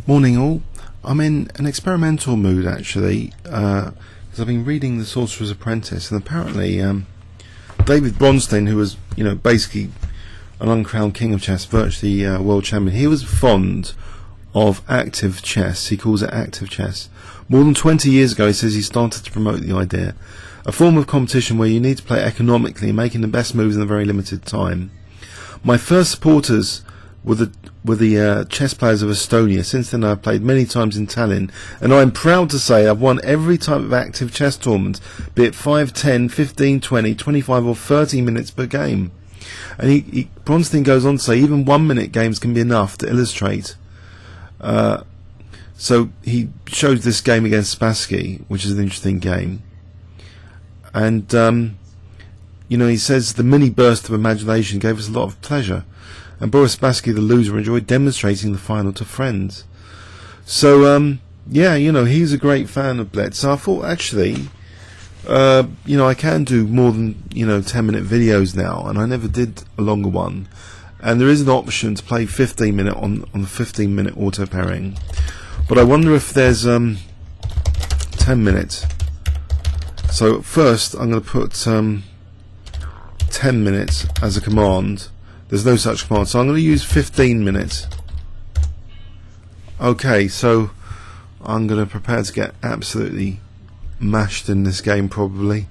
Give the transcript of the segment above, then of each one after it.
Morning all. I'm in an experimental mood actually, because I've been reading The Sorcerer's Apprentice, and apparently David Bronstein, who was basically an uncrowned king of chess, virtually world champion, he was fond of active chess. He calls it active chess. More than 20 years ago, he says, he started to promote the idea, a form of competition where you need to play economically, making the best moves in a very limited time. My first supporters were the chess players of Estonia. Since then I've played many times in Tallinn, and I'm proud to say I've won every type of active chess tournament, be it 5, 10, 15, 20, 25 or 30 minutes per game. And Bronstein goes on to say even 1 minute games can be enough to illustrate. So he shows this game against Spassky, which is an interesting game, and he says the mini burst of imagination gave us a lot of pleasure, and Boris Spassky, the loser, enjoyed demonstrating the final to friends. So he's a great fan of Blitz. So I thought actually I can do more than 10-minute videos now, and I never did a longer one, and there is an option to play 15-minute on the 15-minute auto pairing, but I wonder if there's 10 minutes. So first I'm going to put 10 minutes as a command. There's no such command, so I'm going to use 15 minutes. Okay, so I'm going to prepare to get absolutely mashed in this game probably.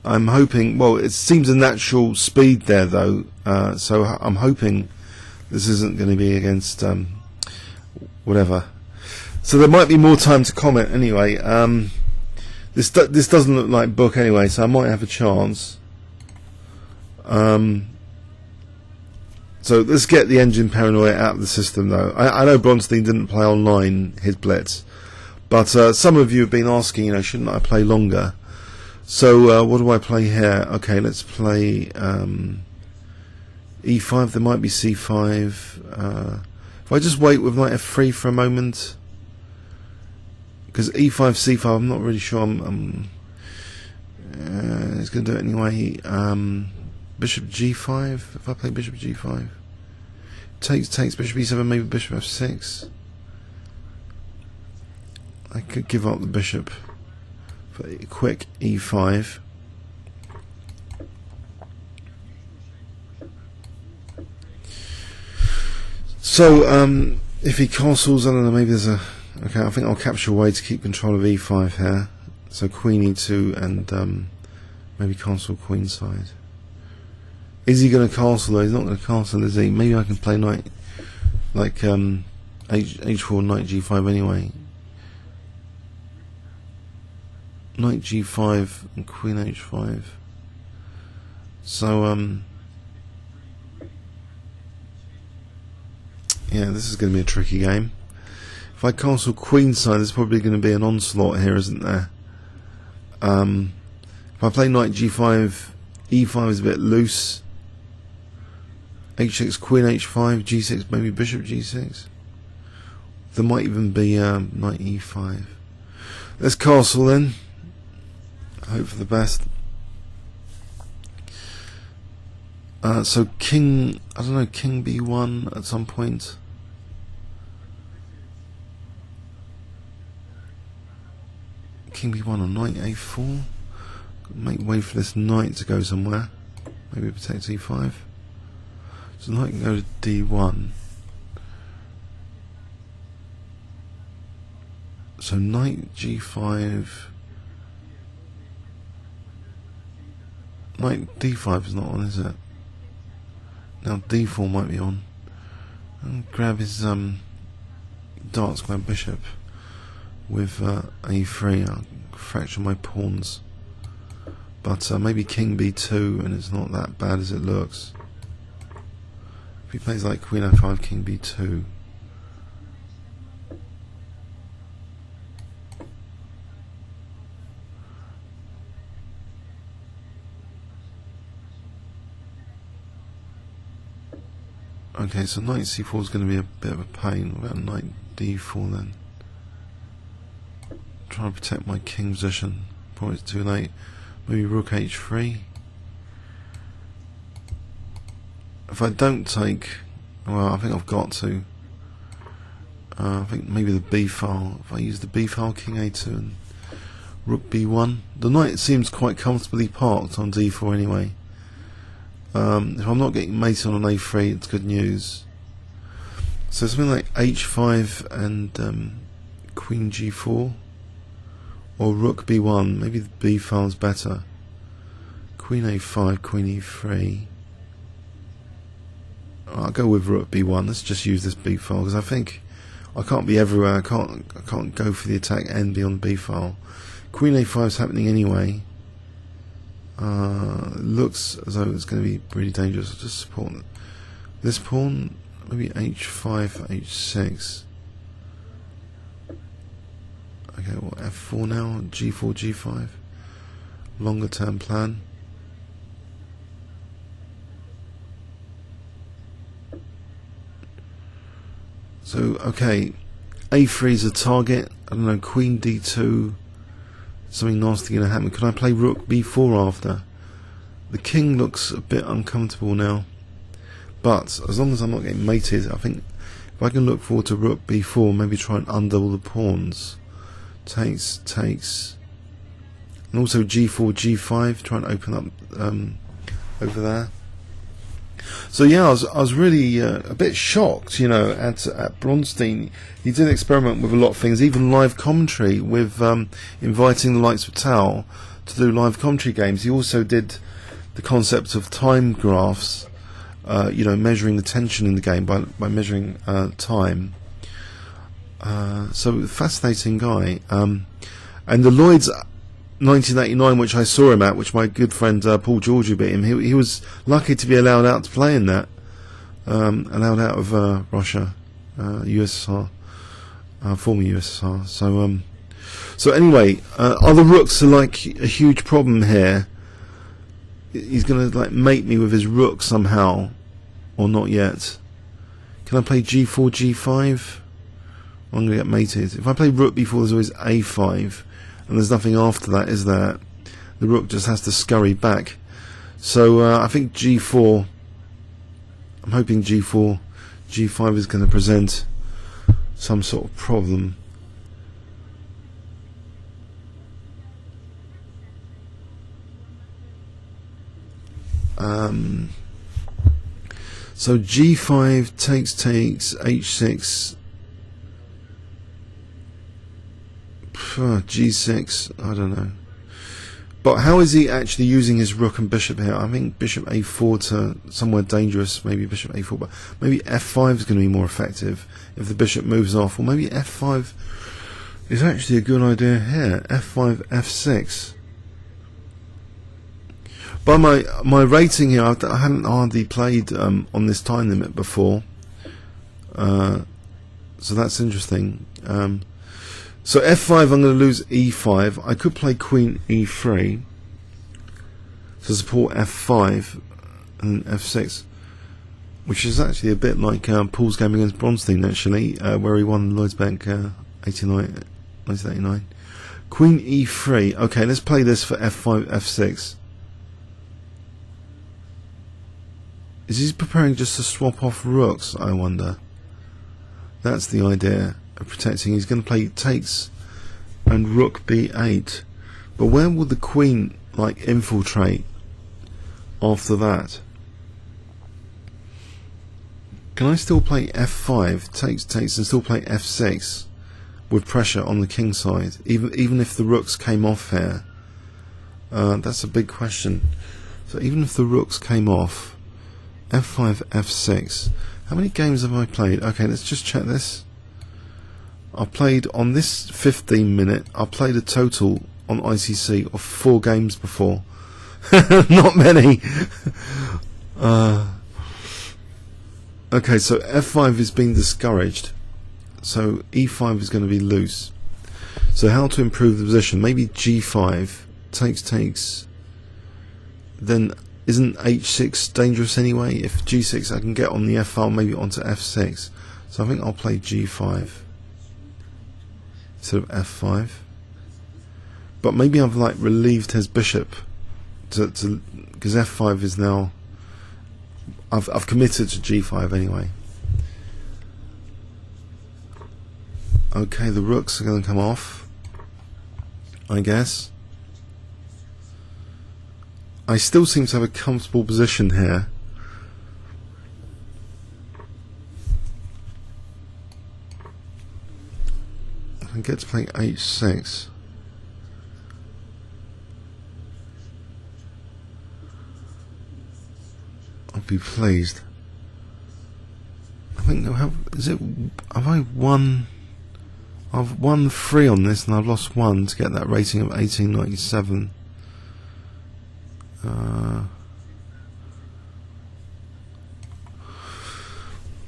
I'm hoping, well, it seems a natural speed there though, so I'm hoping this isn't going to be against whatever. So there might be more time to comment anyway. This doesn't look like book anyway, so I might have a chance. So let's get the engine paranoia out of the system though. I know Bronstein didn't play online his Blitz, but some of you have been asking, shouldn't I play longer? So what do I play here? Okay, let's play E5. There might be C5. If I just wait with knight F3 for a moment, because E5 C5, I'm not really sure. It's going to do it anyway. Bishop G5. If I play Bishop G5, takes Bishop E7, maybe Bishop F6. I could give up the bishop for a quick E5. So if he castles, I don't know, maybe there's a... Okay, I think I'll capture a way to keep control of E5 here. So Queen E2 and maybe castle queenside. Is he going to castle though? He's not going to castle, is he? Maybe I can play knight, like H4, knight G5 anyway. Knight G5 and Queen H5. So yeah, this is going to be a tricky game. If I castle queenside, there's probably going to be an onslaught here, isn't there? If I play knight G5, E5 is a bit loose. H6, Queen H5, G6, maybe Bishop G6. There might even be knight E5. Let's castle then. Hope for the best. So King, I don't know, King B1 at some point. King B1 or knight A4. Make way for this knight to go somewhere. Maybe protect E5. So knight can go to D1. So knight G5. Knight D5 is not on, is it? Now D4 might be on. And grab his dark square bishop with A3. I'll fracture my pawns. But maybe King B2, and it's not that bad as it looks. If he plays like Queen F5, King B2. Okay, so knight C4 is going to be a bit of a pain. What about knight D4 then? Try to protect my king position. Probably it's too late. Maybe rook H3. If I don't take, well, I think I've got to. I think maybe the B file. If I use the B file, King A2 and Rook B1. The knight seems quite comfortably parked on D4 anyway. If I'm not getting mated on an A3, it's good news. So something like H5 and Queen G4, or Rook B1. Maybe the B file's better. Queen A5, Queen E3. I'll go with Rook B1. Let's just use this B file because I think I can't be everywhere. I can't go for the attack and be on the B file. Queen A5 is happening anyway. Looks as though it's going to be really dangerous. I'll just support this pawn. Maybe H5, H6. Okay, well, F4 now. G4, G5. Longer term plan. So, okay, A3 is a target. I don't know, Queen D2. Something nasty going to happen. Can I play Rook B4 after? The king looks a bit uncomfortable now. But as long as I'm not getting mated, I think if I can look forward to Rook B4, maybe try and undouble the pawns. Takes. And also G4, G5, try and open up over there. So yeah, I was really a bit shocked, you know, at Bronstein. He did experiment with a lot of things, even live commentary, with inviting the likes of Tao to do live commentary games. He also did the concept of time graphs, you know, measuring the tension in the game by measuring time. So fascinating guy. And the Lloyd's 1989, which I saw him at, which my good friend Paul Georgiou beat him. He was lucky to be allowed out to play in that. Allowed out of Russia, USSR, former USSR. So anyway, other rooks are like a huge problem here. He's gonna like mate me with his rook somehow, or not yet. Can I play G4, G5? I'm gonna get mated. If I play Rook B4, there's always A5. And there's nothing after that, is there? The rook just has to scurry back. So I think G4, I'm hoping G4, G5 is going to present some sort of problem. So G5 takes, H6, G6, I don't know. But how is he actually using his rook and bishop here? I think bishop A4 to somewhere dangerous, maybe bishop A4, but maybe F5 is going to be more effective if the bishop moves off. Or maybe F5 is actually a good idea here. F5, F6. By my rating here, I hadn't hardly played on this time limit before. So that's interesting. So F5, I'm going to lose E5. I could play Queen E3 to support F5 and F6, which is actually a bit like Paul's game against Bronstein, actually, where he won Lloyd's Bank 1989. Queen E3. Okay, let's play this for F5, F6. Is he preparing just to swap off rooks, I wonder? That's the idea. Protecting. He's going to play takes and Rook B8, but where will the queen like infiltrate after that? Can I still play F5, takes, and still play F6 with pressure on the king side, even if the rooks came off here? That's a big question. So even if the rooks came off, F5, F6. How many games have I played? Okay, let's just check this. I played on this 15 minute, I played a total on ICC of 4 games before. Not many. Okay, so F5 is being discouraged. So E5 is going to be loose. So how to improve the position? Maybe G5, takes. Then isn't H6 dangerous anyway? If G6 I can get on the F file, maybe onto F6. So I think I'll play G5. Instead of F5, but maybe I've like relieved his bishop to because F5 is now. I've committed to G5 anyway. Okay, the rooks are going to come off, I guess. I still seem to have a comfortable position here. I get to play h6. I'll be pleased. I think have I won? I've won 3 on this and I've lost 1 to get that rating of 1897.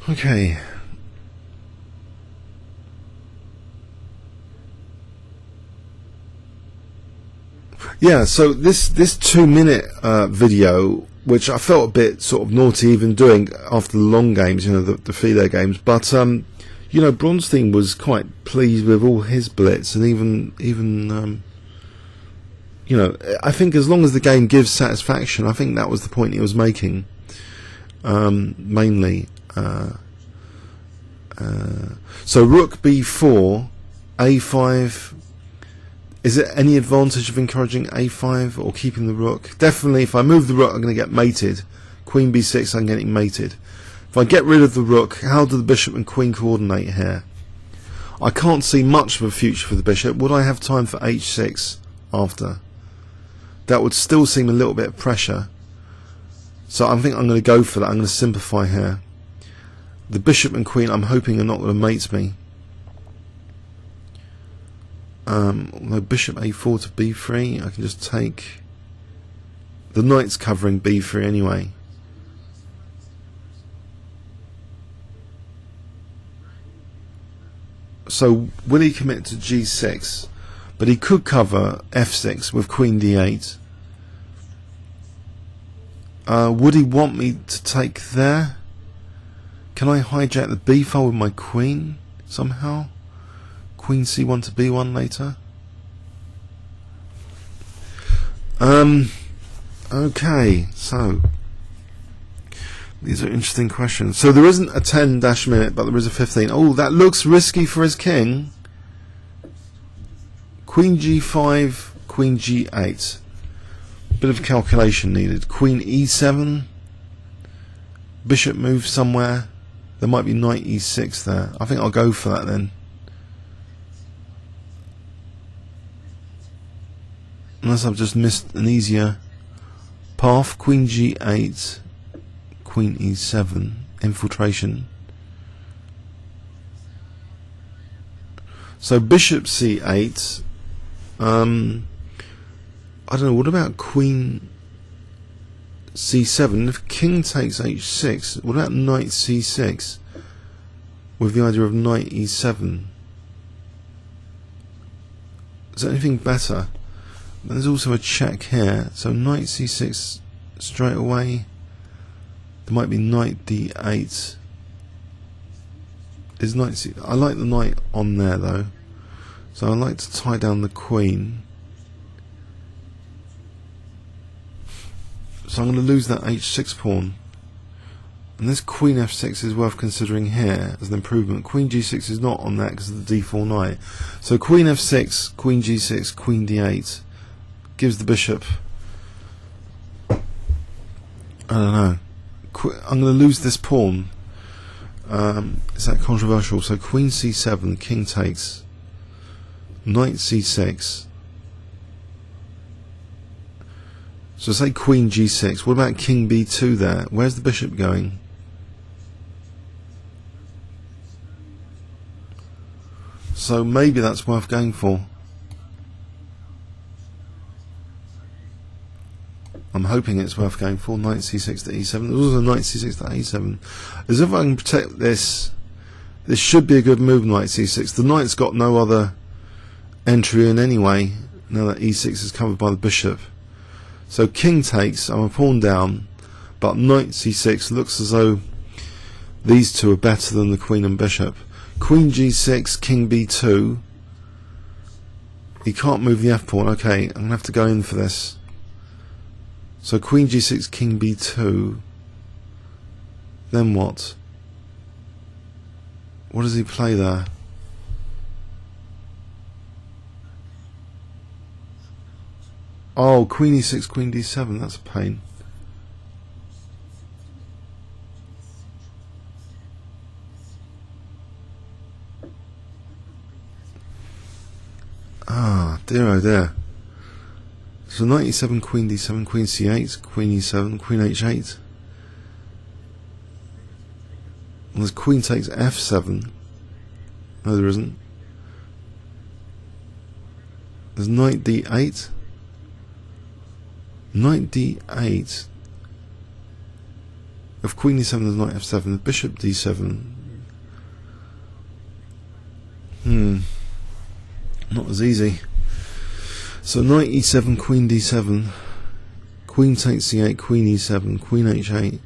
Okay. Yeah, so this 2-minute video, which I felt a bit sort of naughty even doing after the long games, you know, the FIDE games, but you know, Bronstein was quite pleased with all his blitz, and even you know, I think as long as the game gives satisfaction, I think that was the point he was making, mainly. So rook b4, a5. Is it any advantage of encouraging a5 or keeping the rook? Definitely, if I move the rook, I'm going to get mated. Queen b6, I'm getting mated. If I get rid of the rook, how do the bishop and queen coordinate here? I can't see much of a future for the bishop. Would I have time for h6 after? That would still seem a little bit of pressure. So I think I'm going to go for that. I'm going to simplify here. The bishop and queen, I'm hoping, are not going to mate me. Although bishop a4 to b3, I can just take. The knight's covering b3 anyway. So will he commit to g6? But he could cover f6 with queen d8. Would he want me to take there? Can I hijack the b file with my queen somehow? Queen c1 to b1 later. Okay, so these are interesting questions. So there isn't a 10-minute, but there is a 15. Oh, that looks risky for his king. Queen g5, queen g8. Bit of calculation needed. Queen e7. Bishop moves somewhere. There might be knight e6 there. I think I'll go for that then. Unless I've just missed an easier path. Queen g8, queen e7, infiltration. So bishop c8. I don't know. What about queen c7? If king takes h6, what about knight c6 with the idea of knight e7? Is there anything better? There's also a check here, so knight c6 straight away. There might be knight d8. Is knight c? I like the knight on there though, so I like to tie down the queen. So I'm going to lose that h6 pawn, and this queen f6 is worth considering here as an improvement. Queen g6 is not on that because of the d4 knight. So queen f6, queen g6, queen d8. Gives the bishop, I don't know, I'm going to lose this pawn. Is that controversial? So queen c7, king takes, knight c6. So say queen g6. What about king b2 there? Where's the bishop going? So maybe that's worth going for. I'm hoping it's worth going for. Knight c6 to e7. There's also knight c6 to a7. As if I can protect this. This should be a good move, knight c6. The knight's got no other entry in anyway, now that e6 is covered by the bishop. So king takes, I'm a pawn down, but knight c6 looks as though these two are better than the queen and bishop. Queen g6, king b2. He can't move the f pawn. Okay, I'm going to have to go in for this. So queen g6, king b2. Then what? What does he play there? Oh, Queen E6, Queen D7. That's a pain. Ah, dear oh dear. So knight E7, Queen D7, Queen C8, Queen E7, Queen H8. And there's Queen takes F7. No, there isn't. There's Knight D8. Knight D8. If Queen E7, there's Knight F7. Bishop D7. Not as easy. So Knight E7, Queen D7. Queen takes C8, Queen E7, Queen H8.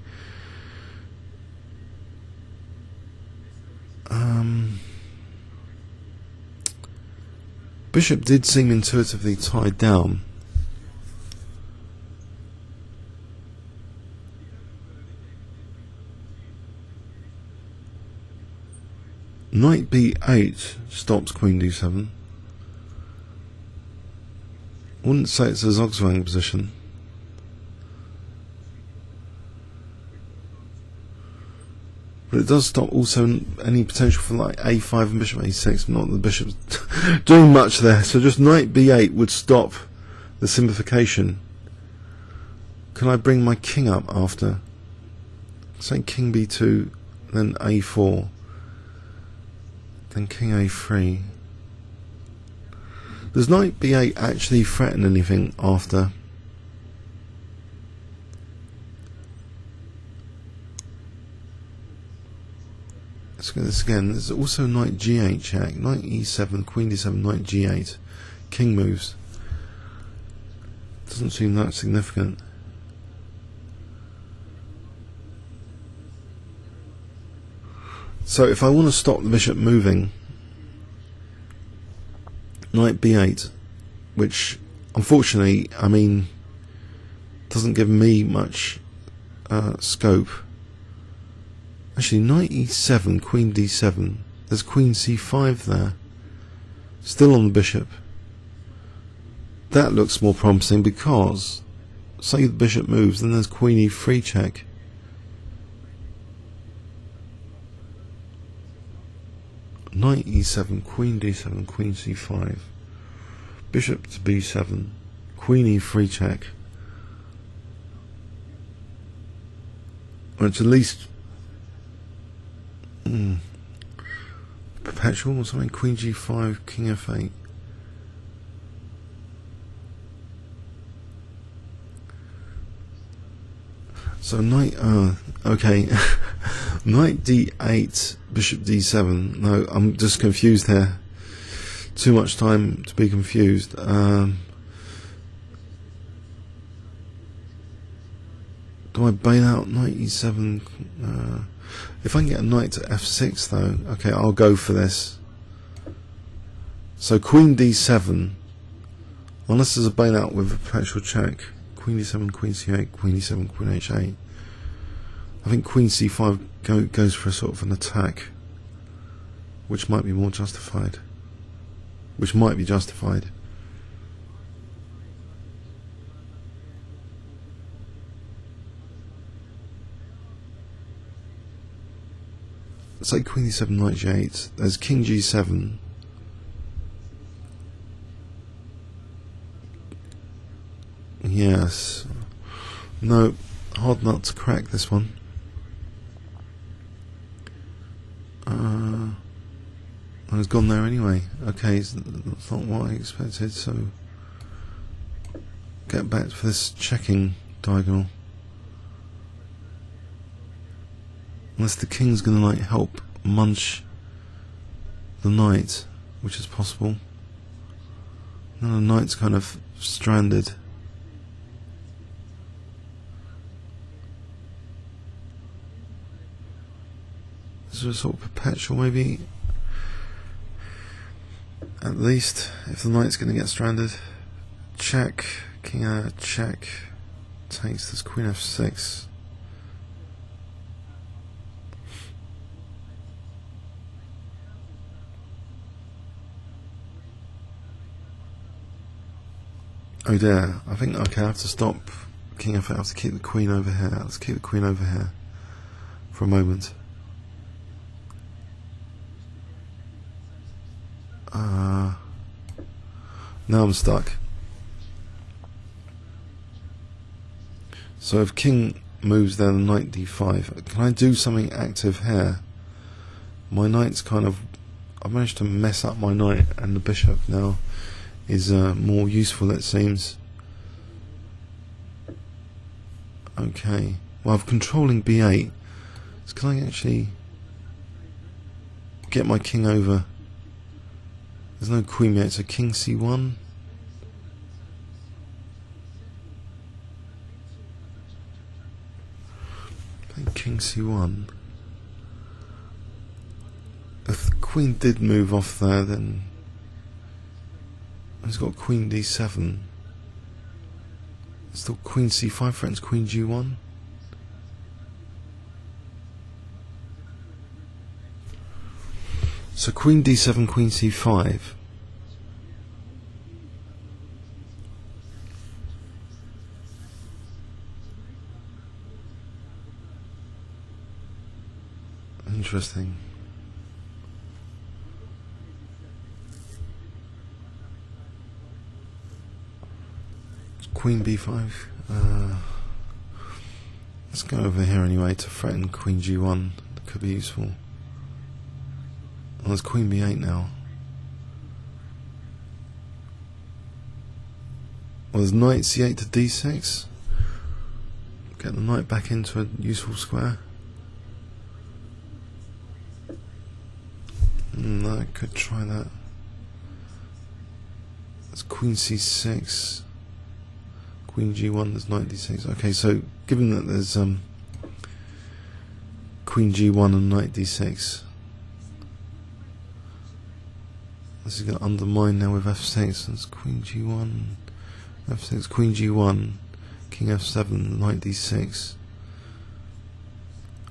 Bishop did seem intuitively tied down. Knight B8 stops Queen D7. Wouldn't say it's a zugzwang position. But it does stop also any potential for like A5 and Bishop A6. Not that the Bishop's doing much there. So just Knight B8 would stop the simplification. Can I bring my king up after? Say King B2, then A4, then King A3. Does Knight B8 actually threaten anything after? Let's get this again. There's also Knight G8 check. Knight E7, Queen D7, Knight G8. King moves. Doesn't seem that significant. So if I want to stop the bishop moving, Knight B8, which unfortunately, I mean, doesn't give me much scope. Actually, Knight E7, Queen D7. There's Queen C5 there. Still on the bishop. That looks more promising because, say the bishop moves, then there's Queen E3 check. Knight E7, Queen D7, Queen C5. Bishop to B7. Queen E3 check. Or it's at least perpetual or something. Queen G5, King F8. So knight, okay, Knight D8, Bishop D7. No, I'm just confused here. Too much time to be confused. Do I bait out Knight E7? If I can get a knight to F6 though, okay, I'll go for this. So Queen D7, unless there's a bait out with a perpetual check. Queen D7, Queen C8, Queen E7, Queen H8. I think Queen C5 goes for a sort of an attack, which might be more justified. Which might be justified. Say Queen D7, Knight G8. There's King G7. Yes. No, hard nut to crack this one. I was gone there anyway. Okay, that's not what I expected, so get back to this checking diagonal. Unless the king's gonna like help munch the knight, which is possible. No, the knight's kind of stranded. Is there a sort of perpetual maybe? At least, if the knight's going to get stranded. Check, king check, takes this Queen F6. Oh dear, I think, okay, I have to stop King F8, I have to keep the queen over here. Let's keep the queen over here for a moment. Now I'm stuck. So if king moves there, knight d5. Can I do something active here? My knight's kind of... I've managed to mess up my knight, and the bishop now is more useful, it seems. Okay. Well, I'm controlling b8. So can I actually get my king over? There's no queen yet, so king c1. King c1. If the queen did move off there, then he's got queen d7. Still queen c5 threatens queen g1. So queen d7, queen c5. Interesting. Queen b5. Let's go over here anyway to threaten queen g1. That could be useful. Well, there's queen b8 now. Well, there's knight c8 to d6. Get the knight back into a useful square. I could try that. That's queen c6. Queen g1, there's knight d6. Okay, so given that there's queen g1 and knight d6, this is going to undermine now with f6. There's queen g1, f6, queen g1, king f7, knight d6.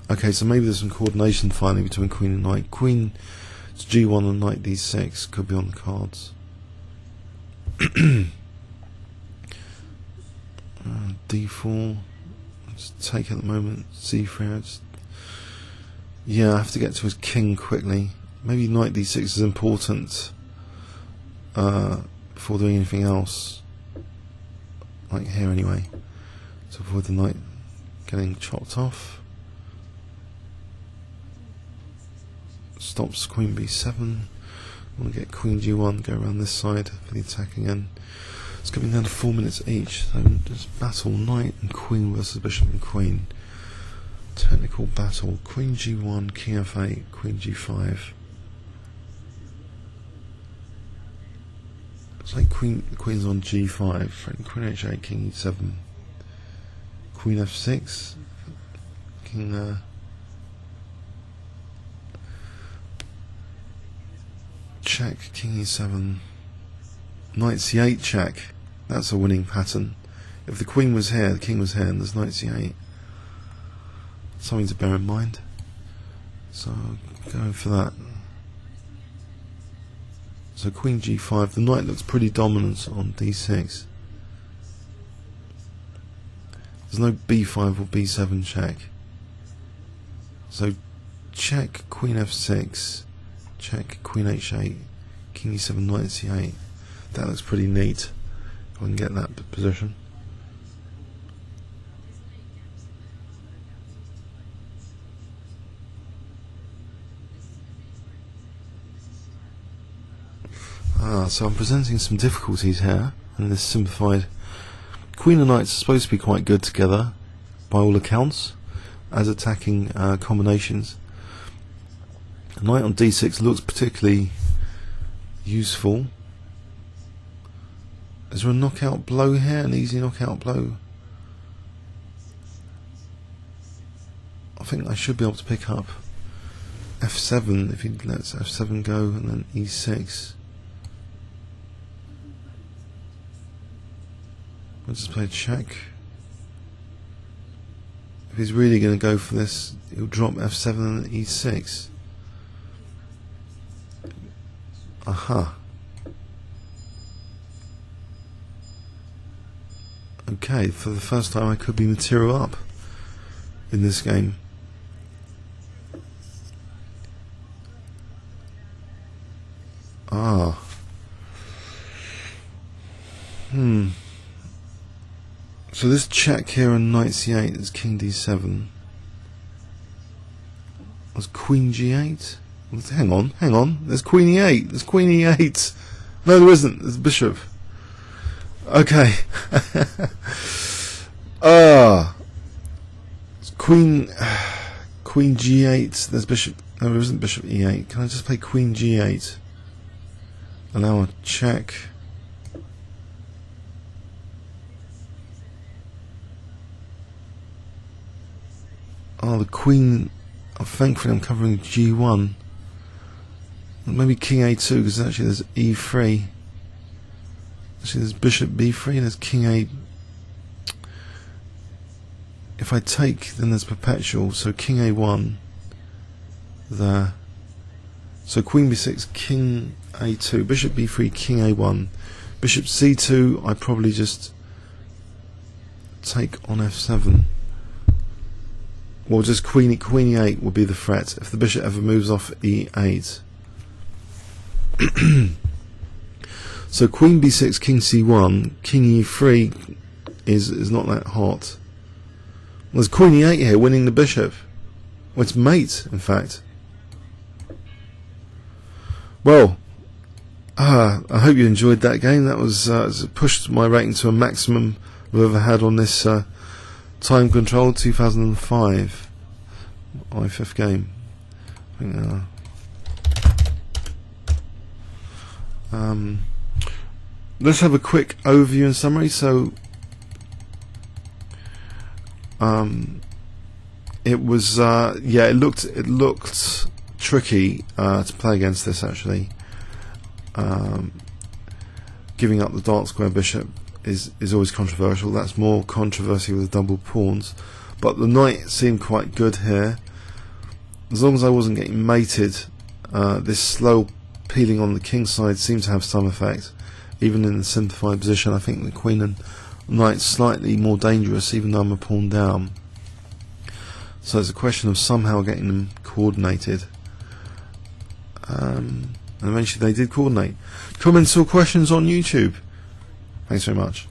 Okay, so maybe there's some coordination finally between queen and knight. Queen g1 and knight d6 could be on the cards. D4, just take at the moment. C3, yeah, I have to get to his king quickly. Maybe knight d6 is important before doing anything else, like here anyway, to avoid the knight getting chopped off. Stops queen b7. I want to get queen g1, go around this side for the attack again. It's coming down to 4 minutes each, so just battle knight and queen versus bishop and queen. Technical battle. Queen g1, king f8, queen g5. It's like queen's on g5, threatening queen h8, king e7, queen f6, king check, king e7, knight c8 check. That's a winning pattern. If the queen was here, the king was here, and there's knight c8. Something to bear in mind. So going for that. So queen g5. The knight looks pretty dominant on d6. There's no b5 or b7 check. So check queen f6. Check queen h8. King e7, knight c8. That looks pretty neat. If I can get that position. So I'm presenting some difficulties here in this simplified. Queen and knights are supposed to be quite good together, by all accounts, as attacking combinations. Knight on d6 looks particularly useful. Is there a knockout blow here? An easy knockout blow? I think I should be able to pick up f7 if he lets f7 go, and then e6. I'll just play check. If he's really going to go for this, he'll drop f7 and e6. Aha. Okay, for the first time I could be material up in this game. Ah. So this check here on knight c8 is king d7. Was queen g8? Hang on. There's queen e8. There's queen e8. No, there isn't. There's bishop. Okay. It's queen g8. There's bishop. No, there isn't bishop e8. Can I just play queen g8? Allow a check. Oh, the queen. Oh, thankfully, I'm covering g1. Maybe king a2, because actually there's e3. Actually, there's bishop b3. There's king a. If I take, then there's perpetual. So king a1 there. So queen b6, king a2, bishop b3, king a1, bishop c2. I probably just take on f7. Or just queen e8 will be the threat if the bishop ever moves off e8. So queen b6, king c1, king e3 is not that hot. Well, there's queen e8 here winning the bishop. Well, it's mate, in fact. Well, I hope you enjoyed that game. That was pushed my rating to a maximum I've ever had on this TimeControl 2005. My fifth game. I think, let's have a quick overview and summary. So it was it looked tricky to play against this, actually. Giving up the dark square bishop is always controversial. That's more controversy with double pawns, but the knight seemed quite good here. As long as I wasn't getting mated, this slow peeling on the king side seemed to have some effect. Even in the simplified position, I think the queen and knight slightly more dangerous, even though I'm a pawn down. So it's a question of somehow getting them coordinated. And eventually they did coordinate. Comments or questions on YouTube? Thanks very much.